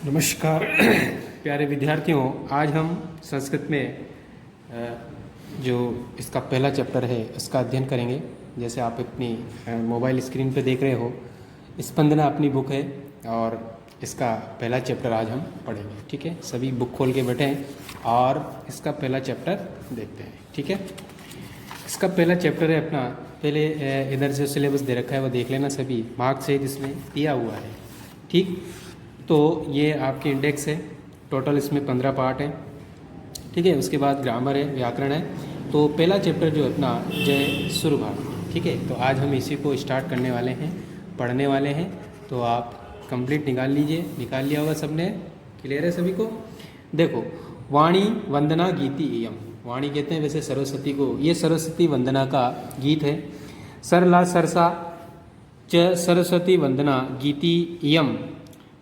नमस्कार प्यारे विद्यार्थियों, आज हम संस्कृत में जो इसका पहला चैप्टर है उसका अध्ययन करेंगे। जैसे आप अपनी मोबाइल स्क्रीन पे देख रहे हो, स्पंदना अपनी बुक है और इसका पहला चैप्टर आज हम पढ़ेंगे। ठीक है, सभी बुक खोल के बैठे हैं और इसका पहला चैप्टर देखते हैं। ठीक है, इसका पहला चैप्टर है अपना, पहले इधर जो सिलेबस दे रखा है वो देख लेना, सभी मार्क्स सहित इसमें दिया हुआ है। ठीक, तो ये आपकी इंडेक्स है, टोटल इसमें 15 पार्ट हैं। ठीक है, उसके बाद ग्रामर है, व्याकरण है। तो पहला चैप्टर जो अपना जय सुरभार। ठीक है, तो आज हम इसी को स्टार्ट करने वाले हैं, पढ़ने वाले हैं। तो आप कंप्लीट निकाल लीजिए, निकाल लिया होगा सबने, क्लियर है सभी को। देखो, वाणी वंदना गीति इयम, वाणी कहते हैं वैसे सरस्वती को, ये सरस्वती वंदना का गीत है। सरला सरसा च सरस्वती वंदना गीति इयम,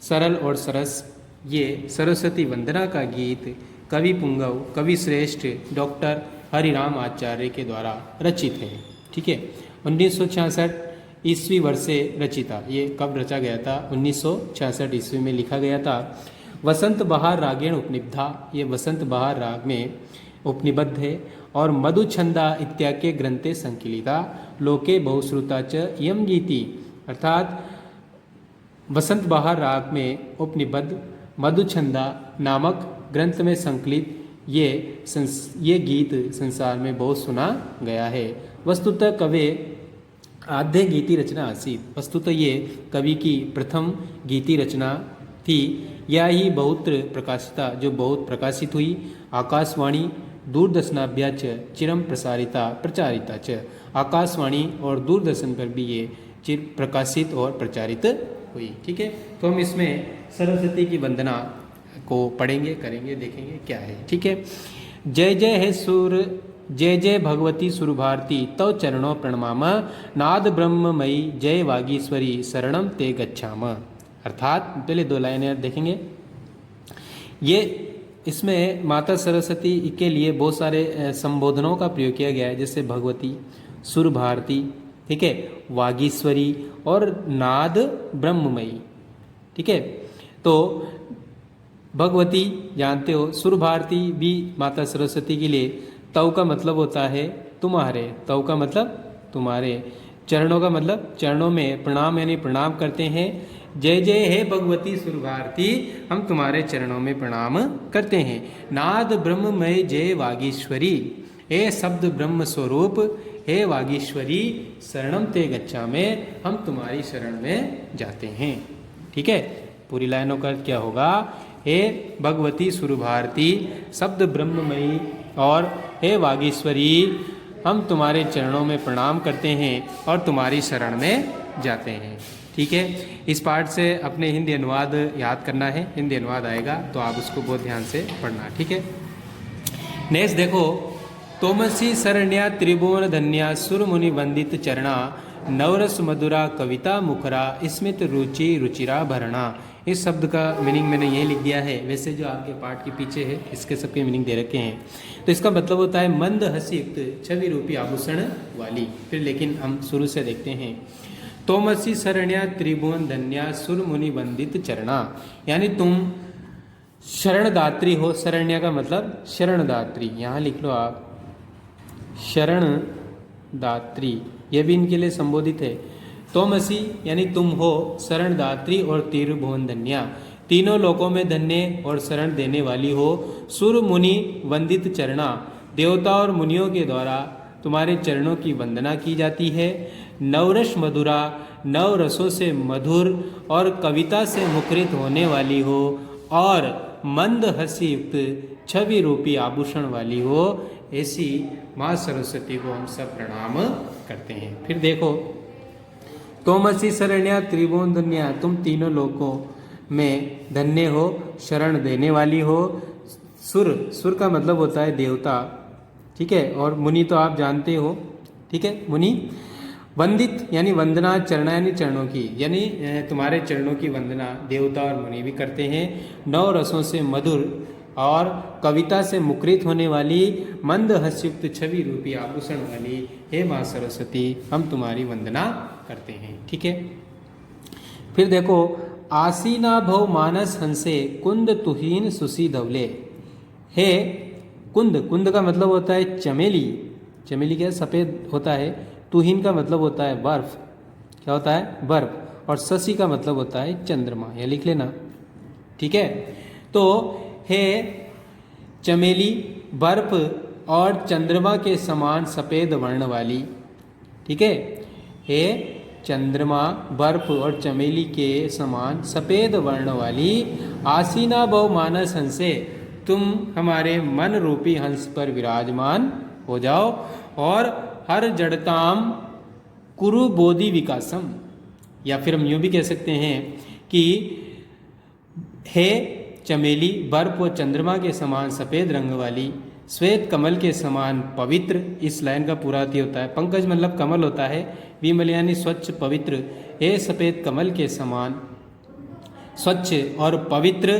सरल और सरस, ये सरस्वती वंदना का गीत कवि पुंगव, कवि श्रेष्ठ डॉक्टर हरिराम आचार्य के द्वारा रचित है। ठीक है, 1966 ईस्वी वर्ष से रचिता। ये कब रचा गया था? 1966 ईस्वी में लिखा गया था। वसंत बहार रागेण उपनिबद्धा, ये वसंत बहार राग में उपनिबद्ध है। और मधुछंदा इत्याख्ये ग्रंथे संकलिता, लोके बहुश्रुता च इयं गीति, अर्थात वसंत बहार राग में उपनिबद्ध मधुछंदा नामक ग्रंथ में संकलित ये गीत संसार में बहुत सुना गया है। वस्तुतः कवे आद्य गीति रचना आसीत, वस्तुतः ये कवि की प्रथम गीति रचना थी। यह ही बहुत प्रकाशिता, जो बहुत प्रकाशित हुई। आकाशवाणी दूरदर्शनाभ्या च चिरम प्रचारिता च, आकाशवाणी और दूरदर्शन पर भी ये चिर प्रकाशित और प्रचारित हुई। ठीक है, तो हम इसमें सरस्वती की वंदना को पढ़ेंगे, करेंगे, देखेंगे क्या है। ठीक है, जय जय है सुर, जय जय भगवती सुर भारती, तव चरणों प्रणमाम, नाद ब्रह्ममयी जय वागीश्वरी, शरणम ते गच्छाम। अर्थात पहले दो लाइनें देखेंगे। ये इसमें माता सरस्वती के लिए बहुत सारे संबोधनों का प्रयोग किया गया है, जैसे भगवती, सुर भारती, ठीक है, वागीश्वरी और नाद ब्रह्ममयी। ठीक है, तो भगवती जानते हो, सुर भारती भी माता सरस्वती के लिए। तव का मतलब होता है तुम्हारे, तव का मतलब तुम्हारे, चरणों का मतलब चरणों में प्रणाम, यानी प्रणाम करते हैं। जय जय हे भगवती सुर भारती, हम तुम्हारे चरणों में प्रणाम करते हैं। नाद ब्रह्ममय जय वागीश्वरी, हे शब्द ब्रह्म स्वरूप, हे वागीश्वरी, शरणम ते गच्छामि, हम तुम्हारी शरण में जाते हैं। ठीक है, पूरी लाइनों का अर्थ क्या होगा? हे भगवती सुर भारती, शब्द ब्रह्ममयी और हे वागीश्वरी, हम तुम्हारे चरणों में प्रणाम करते हैं और तुम्हारी शरण में जाते हैं। ठीक है, इस पाठ से अपने हिंदी अनुवाद याद करना है, हिंदी अनुवाद आएगा तो आप उसको बहुत ध्यान से पढ़ना। ठीक है, नेक्स्ट देखो, तोमसी शरण्या त्रिभुवन धन्या, सुर मुनि वंदित चरणा, नवरस मधुरा कविता मुखरा, स्मित रुचि रुचिरा भरणा। इस शब्द का मीनिंग मैंने यही लिख दिया है, वैसे जो आपके पाठ के पीछे है इसके सबके मीनिंग दे रखे हैं। तो इसका मतलब होता है मंद हंसी युक्त छवि रूपी आभूषण वाली। फिर लेकिन हम शुरू से देखते हैं। तोमसी शरण्या त्रिभुवन धन्या, सुर मुनि वंदित चरणा, यानी तुम शरणदात्री हो। शरण्या का मतलब शरणदात्री, यहाँ लिख लो आप, शरणदात्री, यह भी इनके लिए संबोधित है। तोमसी यानी तुम हो, शरणदात्री और त्रिभुवन धन्या, तीनों लोकों में धन्य और शरण देने वाली हो। सुर मुनि वंदित चरणा, देवता और मुनियों के द्वारा तुम्हारे चरणों की वंदना की जाती है। नवरस मधुरा, नव रसों से मधुर और कविता से मुखरित होने वाली हो, और मंद हंसी युक्त छवि रूपी आभूषण वाली हो, ऐसी माँ सरस्वती को हम सब प्रणाम करते हैं। फिर देखो, तोमसी शरण्या त्रिभुवन धन्या, तुम तीनों लोकों में धन्य हो, शरण देने वाली हो। सुर, सुर का मतलब होता है देवता, ठीक है, और मुनि तो आप जानते हो। ठीक है, मुनि वंदित यानी वंदना, चरणा यानी चरणों की, यानी तुम्हारे चरणों की वंदना देवता और मुनि भी करते हैं। नौ रसों से मधुर और कविता से मुखरित होने वाली, मंद हस्युक्त छवि रूपी आभूषण वाली, हे माँ सरस्वती, हम तुम्हारी वंदना करते हैं। ठीक है, फिर देखो, आसीना भव मानस हंसे कुंद तुहीन सुसी धवले। हे कुंद, कुंद का मतलब होता है चमेली, चमेली क्या सफ़ेद होता है। तुहीन का मतलब होता है बर्फ, क्या होता है बर्फ। और शशि का मतलब होता है चंद्रमा, यह लिख लेना, ठीक है। तो हे चमेली बर्फ और चंद्रमा के समान सफ़ेद वर्ण वाली, ठीक है। हे चंद्रमा बर्फ और चमेली के समान सफ़ेद वर्ण वाली आसीना भव मानस हंसे, तुम हमारे मन रूपी हंस पर विराजमान हो जाओ। और हर जड़ताम कुरु बोधि विकासम, या फिर हम यूँ भी कह सकते हैं कि हे चमेली बर्फ और चंद्रमा के समान सफ़ेद रंग वाली, श्वेत कमल के समान पवित्र। इस लाइन का पूरा अर्थ होता है, पंकज मतलब कमल होता है, विमल यानी स्वच्छ पवित्र। हे सफ़ेद कमल के समान स्वच्छ और पवित्र,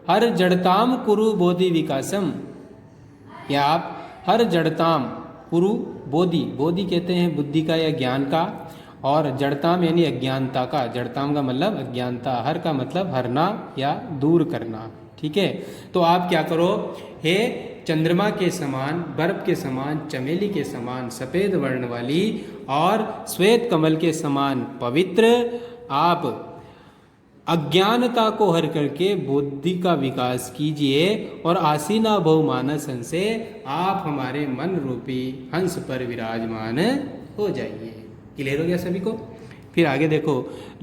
हर जड़ताम कुरु बोधि विकासम, या आप हर जड़ताम कुरु बोधि, बोधि कहते हैं बुद्धि का या ज्ञान का, और जड़ताम यानी अज्ञानता का। जड़ताम का मतलब अज्ञानता, हर का मतलब हरना या दूर करना, ठीक है। तो आप क्या करो, हे चंद्रमा के समान बर्फ के समान चमेली के समान सफ़ेद वर्ण वाली और श्वेत कमल के समान पवित्र, आप अज्ञानता को हर करके बुद्धि का विकास कीजिए। और आसीना भव मानस हंस से आप हमारे मन रूपी हंस पर विराजमान हो जाइए। क्लियर हो गया सभी को। फिर आगे देखो,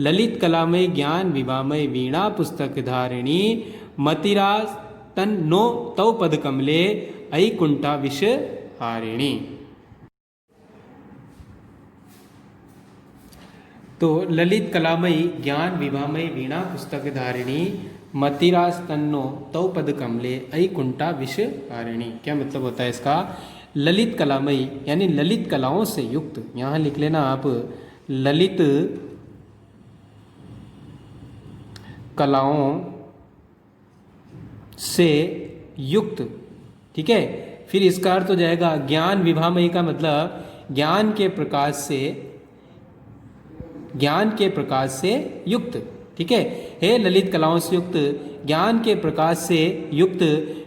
ललित कलामय ज्ञान विभामय वीणा पुस्तक धारिणी मतिरा तन नो तव पद कमले ऐ कुंठा विष हारिणी। तो ललित कलामयी ज्ञान विभामयी वीणा पुस्तक धारिणी मतिरास तन्नो तव पद कमले ऐ कुंठा विष हारिणी। क्या मतलब होता है इसका, ललित कलामयी यानी ललित कलाओं से युक्त, यहाँ लिख लेना आप ललित कलाओं से युक्त, ठीक है। फिर इसका अर्थ हो जाएगा ज्ञान विभामयी का मतलब ज्ञान के प्रकाश से, ज्ञान के प्रकाश से युक्त, ठीक है। हे ललित कलाओं से युक्त ज्ञान के प्रकाश से युक्त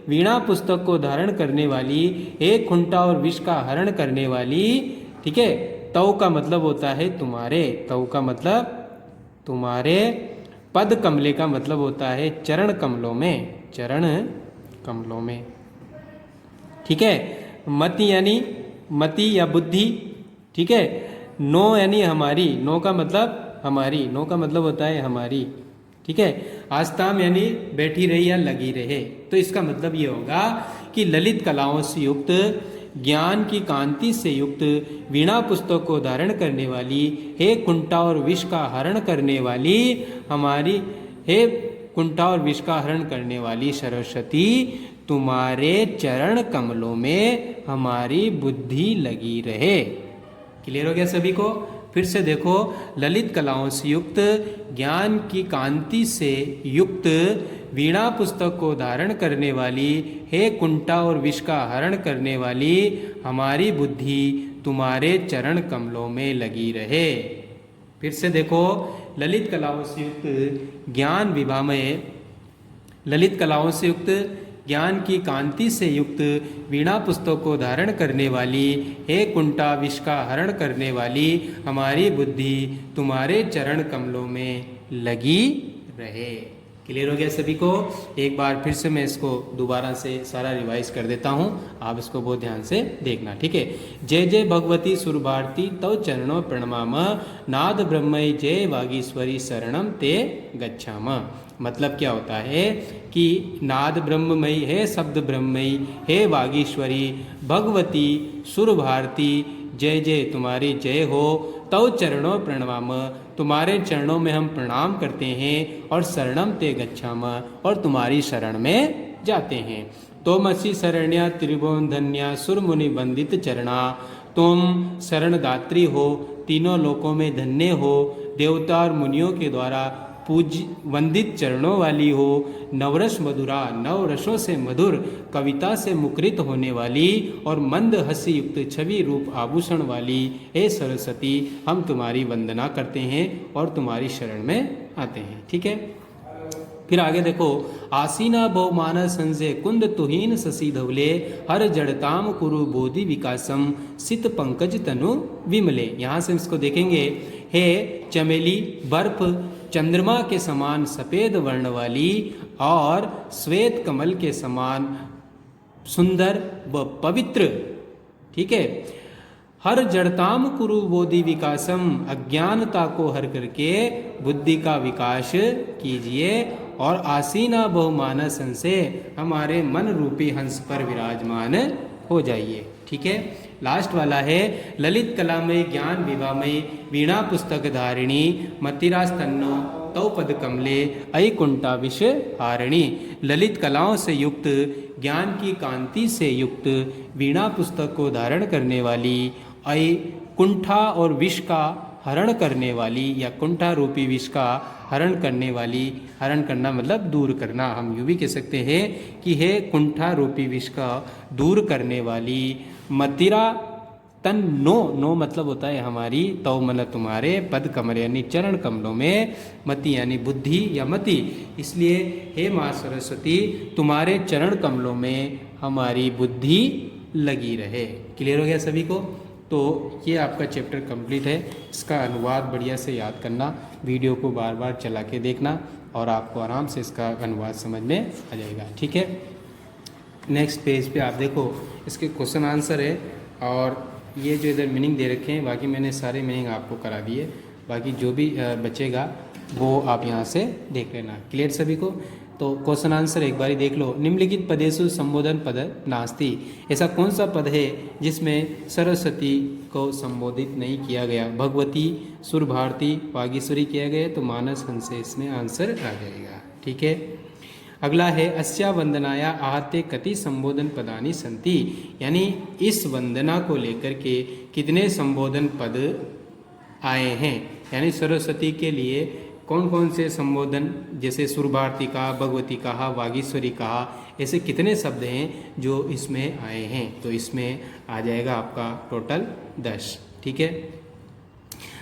वीणा पुस्तक को धारण करने वाली, हे खुंटा और विष का हरण करने वाली, ठीक है। तव का मतलब होता है तुम्हारे, तव का मतलब तुम्हारे, पद कमले का मतलब होता है चरण कमलों में, चरण कमलों में, ठीक है। मति यानी मति या बुद्धि, ठीक है। नो यानी हमारी, नो का मतलब हमारी, नो का मतलब होता है हमारी, ठीक है। आस्ताम यानी बैठी रही या लगी रहे। तो इसका मतलब ये होगा कि ललित कलाओं से युक्त ज्ञान की कांति से युक्त वीणा पुस्तक को धारण करने वाली, हे कुंठा और विष का हरण करने वाली हमारी, हे कुंठा और विष का हरण करने वाली सरस्वती, तुम्हारे चरण कमलों में हमारी बुद्धि लगी रहे। क्लियर हो गया सभी को। फिर से देखो, ललित कलाओं से युक्त ज्ञान की कांति से युक्त वीणा पुस्तक को धारण करने वाली, हे कुंठा और विष का हरण करने वाली हमारी बुद्धि तुम्हारे चरण कमलों में लगी रहे। फिर से देखो, ललित कलाओं से युक्त ज्ञान विभामय, ललित कलाओं से युक्त ज्ञान की कांति से युक्त वीणा पुस्तक को धारण करने वाली, हे कुंठा विष का हरण करने वाली हमारी बुद्धि तुम्हारे चरण कमलों में लगी रहे। क्लियर हो गया सभी को। एक बार फिर से मैं इसको दोबारा से सारा रिवाइज कर देता हूँ, आप इसको बहुत ध्यान से देखना, ठीक है। जय जय भगवती सुरभारती तव चरणों प्रणमाम, नाद ब्रह्मय जय वागीश्वरी शरणम ते गच्छाम। मतलब क्या होता है कि नाद ब्रह्ममयी है, शब्द ब्रह्ममयी हे वागीश्वरी भगवती सुरभारती, जय जय तुम्हारी जय हो। तव चरणों प्रणवाम, तुम्हारे चरणों में हम प्रणाम करते हैं। और शरणम ते गच्छाम, और तुम्हारी शरण में जाते हैं। तोमसि शरण्या त्रिभुवन धन्या सुर मुनि वंदित चरणा, तुम शरणदात्री हो, तीनों लोकों में धन्य हो, देवता और मुनियों के द्वारा पूज वंदित चरणों वाली हो। नवरस मधुरा, नव रसों से मधुर, कविता से मुखरित होने वाली और मंद हंसी युक्त छवि रूप आभूषण वाली हे सरस्वती, हम तुम्हारी वंदना करते हैं और तुम्हारी शरण में आते हैं। ठीक है, फिर आगे देखो, आसीना बहुमान संजय कुंद तुहीन शशि धवले हर जड़ताम कुरु बोधि विकासम सित पंकज तनु विमले। यहाँ से इसको देखेंगे, हे चमेली बर्फ चंद्रमा के समान सफ़ेद वर्ण वाली और श्वेत कमल के समान सुंदर व पवित्र। ठीक है, हर जड़ताम कुरु बोधि विकासम, अज्ञानता को हर करके बुद्धि का विकास कीजिए और आसीना बहुमाना संशय, हमारे मन रूपी हंस पर विराजमान हो जाइए। ठीक है, लास्ट वाला है, ललित कलामय ज्ञान विवामय वीणा पुस्तक धारिणी मतिरा स्तन्नो तौ पद कमले अयकुंठा विष हारिणी। ललित कलाओं से युक्त, ज्ञान की कांति से युक्त, वीणा पुस्तक को धारण करने वाली, अय कुंठा और विष का हरण करने वाली, या कुंठा रूपी विष का हरण करने वाली, हरण करना मतलब दूर करना, हम यूँ भी कह सकते हैं कि है कुंठा रूपी विष का दूर करने वाली, मतिरा तन नो, नो मतलब होता है हमारी, तौ मन तुम्हारे, पद कमर यानी चरण कमलों में, मति यानी बुद्धि या मति, इसलिए हे माँ सरस्वती तुम्हारे चरण कमलों में हमारी बुद्धि लगी रहे। क्लियर हो गया सभी को? तो ये आपका चैप्टर कंप्लीट है। इसका अनुवाद बढ़िया से याद करना, वीडियो को बार बार चला के देखना और आपको आराम से इसका अनुवाद समझ में आ जाएगा। ठीक है, नेक्स्ट पेज पे आप देखो, इसके क्वेश्चन आंसर है और ये जो इधर मीनिंग दे रखे हैं, बाकी मैंने सारे मीनिंग आपको करा दिए, बाकी जो भी बचेगा वो आप यहाँ से देख लेना। क्लियर सभी को? तो क्वेश्चन आंसर एक बारी देख लो। निम्नलिखित पदेषु संबोधन पद नास्ति, ऐसा कौन सा पद है जिसमें सरस्वती को संबोधित नहीं किया गया? भगवती, सुर भारती, वागीश्वरी किया गया, तो मानस हंस से इसमें आंसर आ जाएगा। ठीक है, अगला है अस्या वंदनाया आहते कति संबोधन पदानि संति, यानी इस वंदना को लेकर के कितने संबोधन पद आए हैं, यानी सरस्वती के लिए कौन कौन से संबोधन, जैसे सुर भारती कहा, भगवती कहा, वागीश्वरी कहा, ऐसे कितने शब्द हैं जो इसमें आए हैं? तो इसमें आ जाएगा आपका टोटल 10। ठीक है,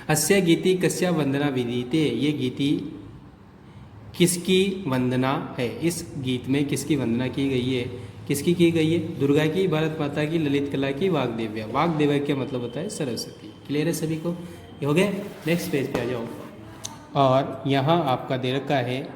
अस्या गीति कस्या वंदना विधीयते, ये गीति किसकी वंदना है? इस गीत में किसकी वंदना की गई है? किसकी की गई है? दुर्गा की, भारत माता की, ललित कला की, वाग्देव्या। वाग्देव्या का मतलब होता है सरस्वती। क्लियर है सभी को? ये हो गए। नेक्स्ट पेज पे आ जाओ, और यहाँ आपका दे रखा है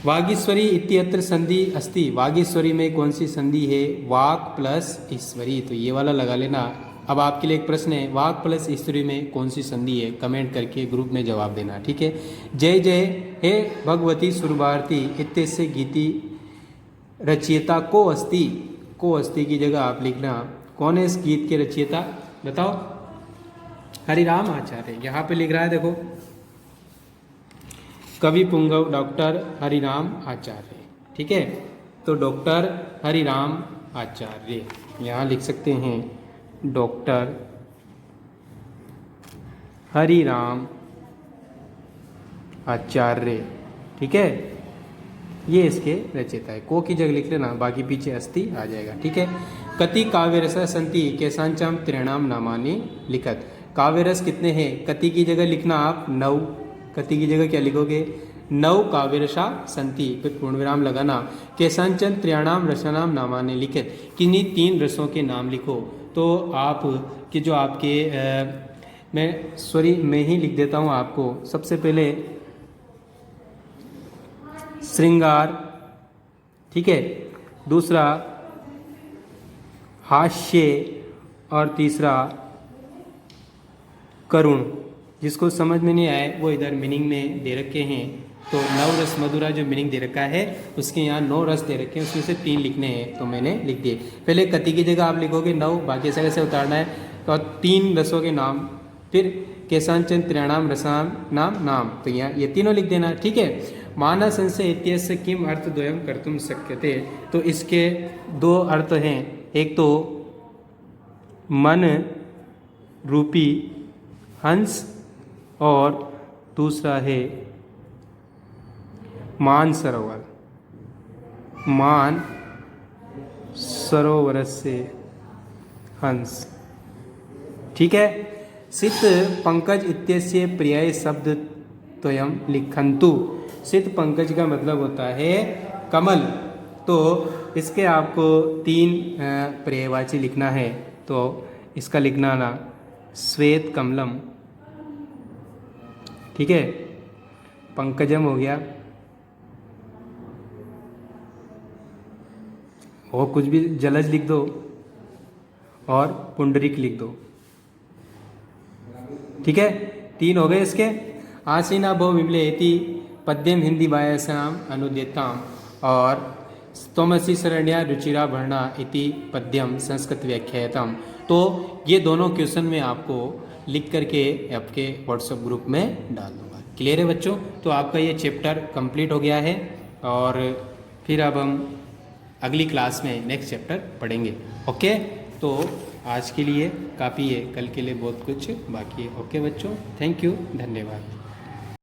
वागीश्वरी इत्यत्र संधि अस्ति, वागीश्वरी में कौन सी संधि है? वाक प्लस ईश्वरी, तो ये वाला लगा लेना। अब आपके लिए एक प्रश्न है, वाक प्लस ईश्वरी में कौन सी संधि है? कमेंट करके ग्रुप में जवाब देना। ठीक है, जय जय हे भगवती सुरभारती इत्यस्य गीति रचयिता को अस्ति, को अस्ति की जगह आप लिखना कौन है इस गीत के रचयिता? बताओ। हरिराम आचार्य, यहाँ पे लिख रहा है देखो, कवि पुंगव डॉक्टर हरिराम आचार्य। ठीक है, तो डॉक्टर हरिराम आचार्य यहाँ लिख सकते हैं, डॉक्टर हरिराम आचार्य। ठीक है, ये इसके रचयिता है। को की जगह लिख लेना, बाकी पीछे अस्ति आ जाएगा। ठीक है, कति काव्यरस संति केशांचम त्रिणाम नामानि लिखत, काव्यरस कितने हैं? कति की जगह लिखना आप 9, कति की जगह क्या लिखोगे? 9 काव्यरसा संति, फिर पूर्ण विराम लगाना। केशांचन त्रियाणाम रसानाम नामानि लिखित, किन्हीं 3 रसों के नाम लिखो। तो आप कि जो आपके मैं ही लिख देता हूँ आपको। सबसे पहले श्रृंगार, ठीक है, दूसरा हास्य, और तीसरा करुण। जिसको समझ में नहीं आए वो इधर मीनिंग में दे रखे हैं। तो 9 रस मधुरा जो मीनिंग दे रखा है उसके यहाँ 9 रस दे रखे हैं, उसमें से 3 लिखने हैं, तो मैंने लिख दिए। पहले कति की जगह आप लिखोगे 9, बाकी ऐसे कैसे उतारना है? तो 3 रसों के नाम, फिर केशांचन त्रियाणाम रसाम नाम नाम, तो यहाँ ये तीनों लिख देना। ठीक है, माना संशय इत्यस्य किम अर्थ द्वयम कर्तुम शक्यते, तो इसके 2 अर्थ हैं, एक तो मन रूपी हंस और दूसरा है मान सरोवर, मान सरोवर से हंस। ठीक है, सित पंकज इत्यस्य पर्याय शब्द त्वयं लिखन्तु। सित पंकज का मतलब होता है कमल। तो इसके आपको 3 पर्यायवाची लिखना है। तो इसका लिखना ना श्वेत कमलम, ठीक है, पंकजम हो गया, और कुछ भी जलज लिख दो, और पुंडरीक लिख दो, ठीक है। 3 हो गए इसके। आसीना भो विमलेति पद्यम हिंदी भाषायाम अनुदेताम और स्तोमसी शरण्या रुचिरा भरणा इति पद्यम संस्कृत व्याख्यातम। तो ये दोनों क्वेश्चन मैं आपको लिख करके आपके व्हाट्सएप ग्रुप में डाल दूंगा। क्लियर है बच्चों? तो आपका ये चैप्टर कंप्लीट हो गया है और फिर अब हम अगली क्लास में नेक्स्ट चैप्टर पढ़ेंगे। ओके, तो आज के लिए काफ़ी है, कल के लिए बहुत कुछ बाकी है। ओके बच्चों, थैंक यू, धन्यवाद।